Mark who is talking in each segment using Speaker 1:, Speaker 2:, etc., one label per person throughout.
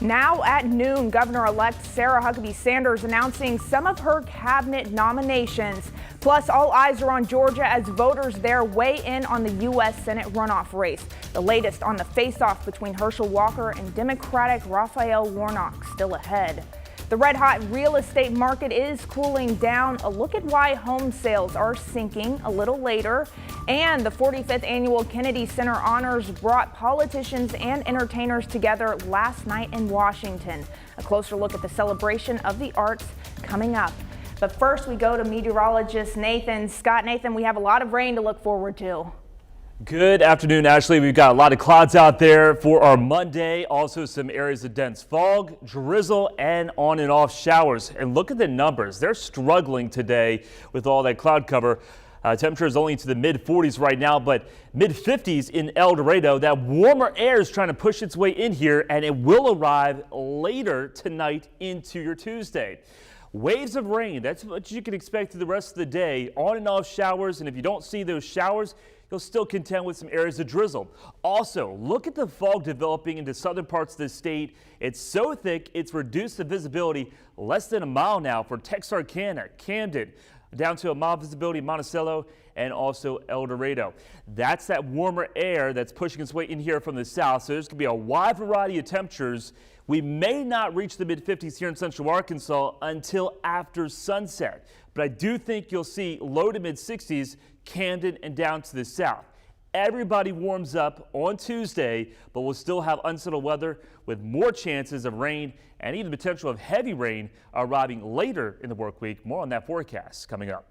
Speaker 1: Now at noon, Governor-elect Sarah Huckabee Sanders announcing some of her cabinet nominations. Plus, all eyes are on Georgia as voters there weigh in on the U.S. Senate runoff race. The latest on the face-off between Herschel Walker and Democratic Raphael Warnock still ahead. The red-hot real estate market is cooling down. A look at why home sales are sinking a little later. And the 45th annual Kennedy Center Honors brought politicians and entertainers together last night in Washington. A closer look at the celebration of the arts coming up. But first, we go to meteorologist Nathan. Nathan, we have a lot of rain to look forward to.
Speaker 2: Good afternoon, Ashley. We've got a lot of clouds out there for our Monday. Also some areas of dense fog, drizzle, and on and off showers. And look at the numbers. They're struggling today with all that cloud cover. Temperature is only into the mid-40s right now, but mid-50s in El Dorado. That warmer air is trying to push its way in here, and it will arrive later tonight into your Tuesday. Waves of rain, that's what you can expect through the rest of the day. On and off showers, and if you don't see those showers, you'll still contend with some areas of drizzle. Also, look at the fog developing into southern parts of the state. It's so thick, it's reduced the visibility less than a mile now for Texarkana, Camden, down to a mile visibility in Monticello and also El Dorado. That's that warmer air that's pushing its way in here from the south. So there's going to be a wide variety of temperatures. We may not reach the mid-50s here in central Arkansas until after sunset, but I do think you'll see low to mid-60s Camden and down to the south. Everybody warms up on Tuesday, but we'll still have unsettled weather with more chances of rain and even the potential of heavy rain arriving later in the work week. More on that forecast coming up.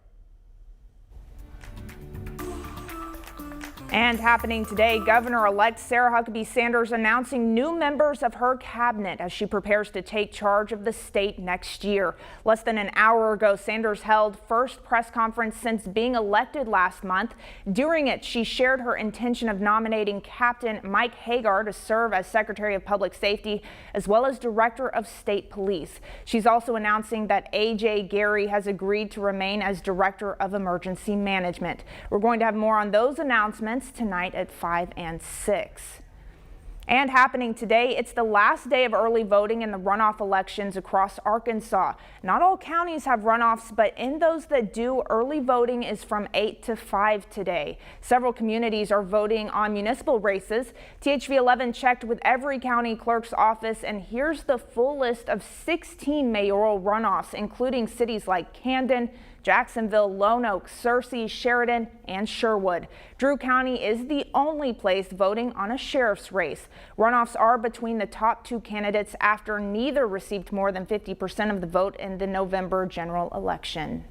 Speaker 1: And happening today, Governor-elect Sarah Huckabee Sanders announcing new members of her cabinet as she prepares to take charge of the state next year. Less than an hour ago, Sanders held first press conference since being elected last month. During it, she shared her intention of nominating Captain Mike Hagar to serve as Secretary of Public Safety as well as Director of State Police. She's also announcing that A.J. Gary has agreed to remain as Director of Emergency Management. We're going to have more on those announcements tonight at 5 and 6. And happening today, it's the last day of early voting in the runoff elections across Arkansas. Not all counties have runoffs, but in those that do, early voting is from 8 to 5 today. Several communities are voting on municipal races. THV 11 checked with every county clerk's office, and here's the full list of 16 mayoral runoffs, including cities like Camden, Jacksonville, Lone Oak, Searcy, Sheridan, and Sherwood. Drew County is the only place voting on a sheriff's race. Runoffs are between the top two candidates after neither received more than 50% of the vote in the November general election.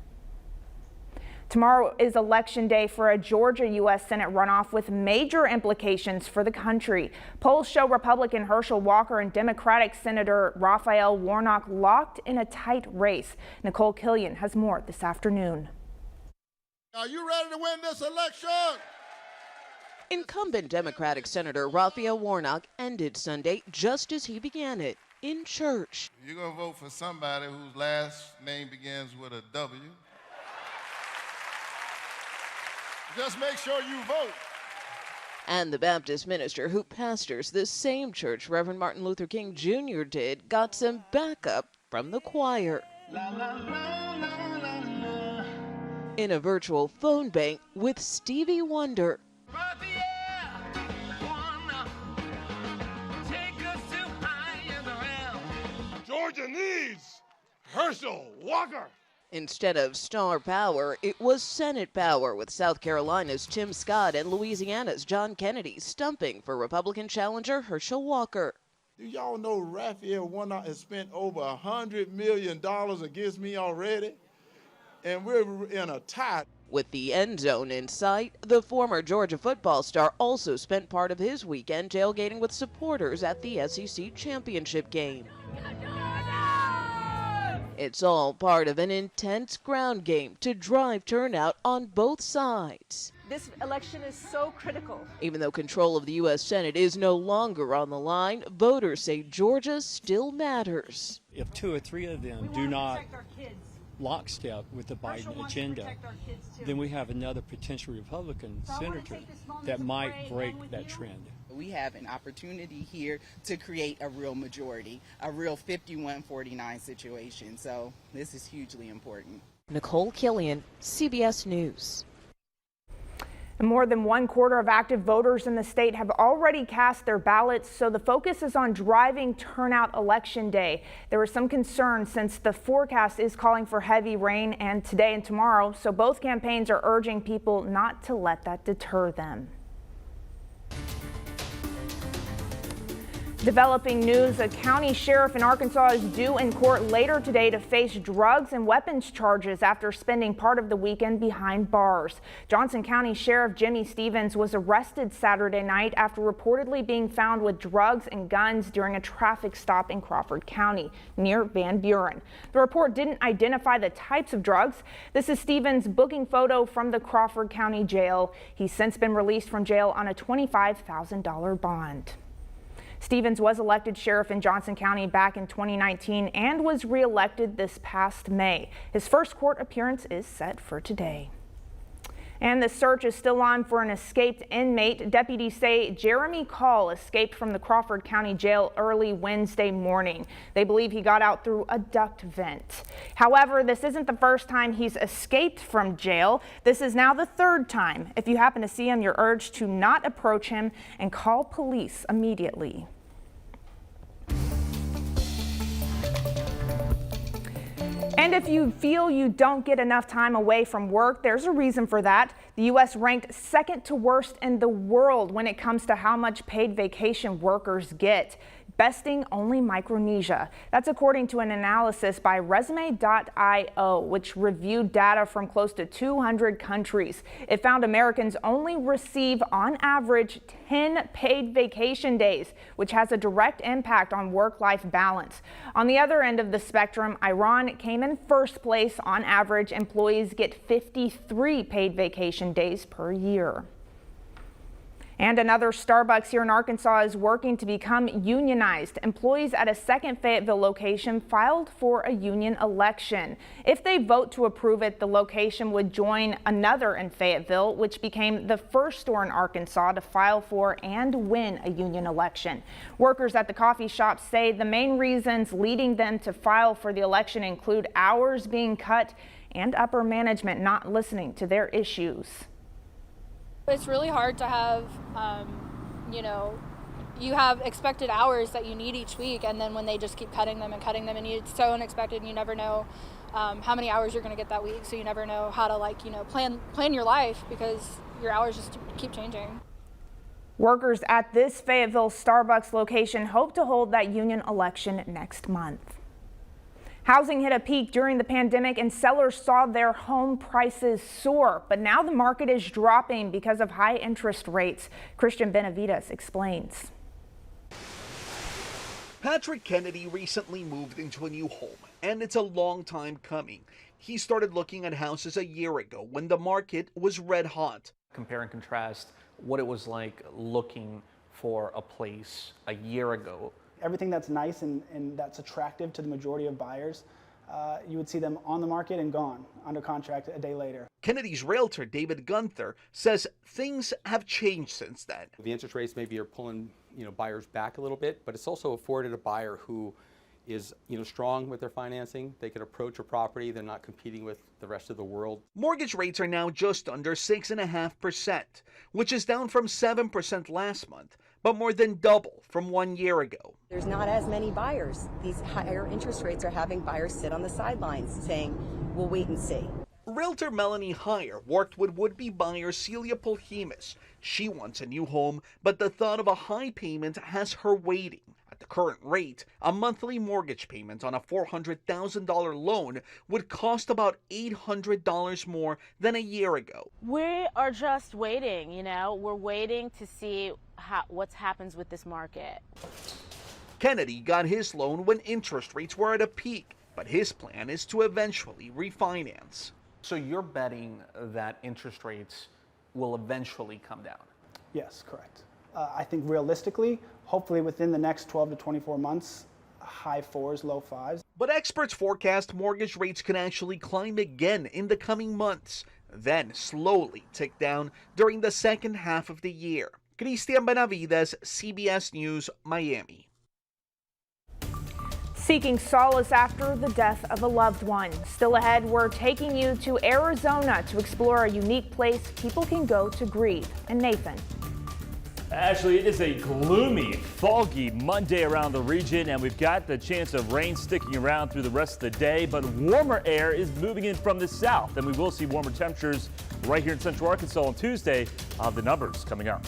Speaker 1: Tomorrow is election day for a Georgia U.S. Senate runoff with major implications for the country. Polls show Republican Herschel Walker and Democratic Senator Raphael Warnock locked in a tight race. Nicole Killian has more this afternoon.
Speaker 3: Are you ready to win this election?
Speaker 4: Incumbent Democratic Senator Raphael Warnock ended Sunday just as he began it, in church.
Speaker 3: You're going to vote for somebody whose last name begins with a W. Just make sure you vote.
Speaker 4: And the Baptist minister who pastors the same church Reverend Martin Luther King Jr. did got some backup from the choir. La, la, la, la, la, la. In a virtual phone bank with Stevie Wonder.
Speaker 3: Georgia needs Herschel Walker.
Speaker 4: Instead of star power, it was Senate power, with South Carolina's Tim Scott and Louisiana's John Kennedy stumping for Republican challenger Herschel Walker.
Speaker 3: Do y'all know Raphael Warnock has spent over $100 million against me already? And we're in a tie.
Speaker 4: With the end zone in sight, the former Georgia football star also spent part of his weekend tailgating with supporters at the SEC championship game. It's all part of an intense ground game to drive turnout on both sides.
Speaker 5: This election is so critical.
Speaker 4: Even though control of the U.S. Senate is no longer on the line, voters say Georgia still matters.
Speaker 6: If 2 or 3 of them do not lockstep with the Biden agenda, then we have another potential Republican senator that might break that trend.
Speaker 7: we have an opportunity here to create a real majority, a real 51-49 situation. So this is hugely important.
Speaker 4: Nicole Killian, CBS News.
Speaker 1: More than 1/4 of active voters in the state have already cast their ballots, so the focus is on driving turnout election day. There was some concern since the forecast is calling for heavy rain and today and tomorrow, so both campaigns are urging people not to let that deter them. Developing news, a county sheriff in Arkansas is due in court later today to face drugs and weapons charges after spending part of the weekend behind bars. Johnson County Sheriff Jimmy Stevens was arrested Saturday night after reportedly being found with drugs and guns during a traffic stop in Crawford County near Van Buren. The report didn't identify the types of drugs. This is Stevens' booking photo from the Crawford County Jail. He's since been released from jail on a $25,000 bond. Stevens was elected sheriff in Johnson County back in 2019 and was reelected this past May. His first court appearance is set for today. And the search is still on for an escaped inmate. Deputies say Jeremy Call escaped from the Crawford County Jail early Wednesday morning. They believe he got out through a duct vent. However, this isn't the first time he's escaped from jail. This is now the third time. If you happen to see him, you're urged to not approach him and call police immediately. And if you feel you don't get enough time away from work, there's a reason for that. The U.S. ranked second to worst in the world when it comes to how much paid vacation workers get, besting only Micronesia. That's according to an analysis by Resume.io, which reviewed data from close to 200 countries. It found Americans only receive, on average, 10 paid vacation days, which has a direct impact on work-life balance. On the other end of the spectrum, Iran came in first place. On average, employees get 53 paid vacation days per year. And another Starbucks here in Arkansas is working to become unionized. Employees at a second Fayetteville location filed for a union election. If they vote to approve it, the location would join another in Fayetteville, which became the first store in Arkansas to file for and win a union election. Workers at the coffee shop say the main reasons leading them to file for the election include hours being cut and upper management not listening to their issues.
Speaker 8: It's really hard to have, you have expected hours that you need each week, and then when they just keep cutting them, and it's so unexpected, and you never know how many hours you're going to get that week, so you never know how to plan your life because your hours just keep changing.
Speaker 1: Workers at this Fayetteville Starbucks location hope to hold that union election next month. Housing hit a peak during the pandemic and sellers saw their home prices soar, but now the market is dropping because of high interest rates. Christian Benavides explains.
Speaker 9: Patrick Kennedy recently moved into a new home, and it's a long time coming. He started looking at houses a year ago when the market was red hot.
Speaker 10: Compare and contrast what it was like looking for a place a year ago.
Speaker 11: Everything that's nice and that's attractive to the majority of buyers, you would see them on the market and gone, under contract a day later.
Speaker 9: Kennedy's realtor, David Gunther, says things have changed since then.
Speaker 12: The interest rates maybe are pulling buyers back a little bit, but it's also afforded a buyer who is strong with their financing. They can approach a property. They're not competing with the rest of the world.
Speaker 9: Mortgage rates are now just under 6.5%, which is down from 7% last month, but more than double from 1 year ago.
Speaker 13: There's not as many buyers. These higher interest rates are having buyers sit on the sidelines saying, we'll wait and see.
Speaker 9: Realtor Melanie Heyer worked with would-be buyer Celia Polhemus. She wants a new home, but the thought of a high payment has her waiting. At the current rate, a monthly mortgage payment on a $400,000 loan would cost about $800 more than a year ago.
Speaker 14: We are just waiting, we're waiting to see what happens with this market.
Speaker 9: Kennedy got his loan when interest rates were at a peak, but his plan is to eventually refinance.
Speaker 10: So you're betting that interest rates will eventually come down?
Speaker 11: Yes, correct. I think realistically, hopefully within the next 12 to 24 months, high 4s, low 5s.
Speaker 9: But experts forecast mortgage rates can actually climb again in the coming months, then slowly tick down during the second half of the year. Christian Benavides, CBS News, Miami.
Speaker 1: Seeking solace after the death of a loved one. Still ahead, we're taking you to Arizona to explore a unique place people can go to grieve. And Nathan.
Speaker 2: Ashley, it is a gloomy, foggy Monday around the region, and we've got the chance of rain sticking around through the rest of the day, but warmer air is moving in from the south, and we will see warmer temperatures right here in central Arkansas on Tuesday. I'll have the numbers coming up.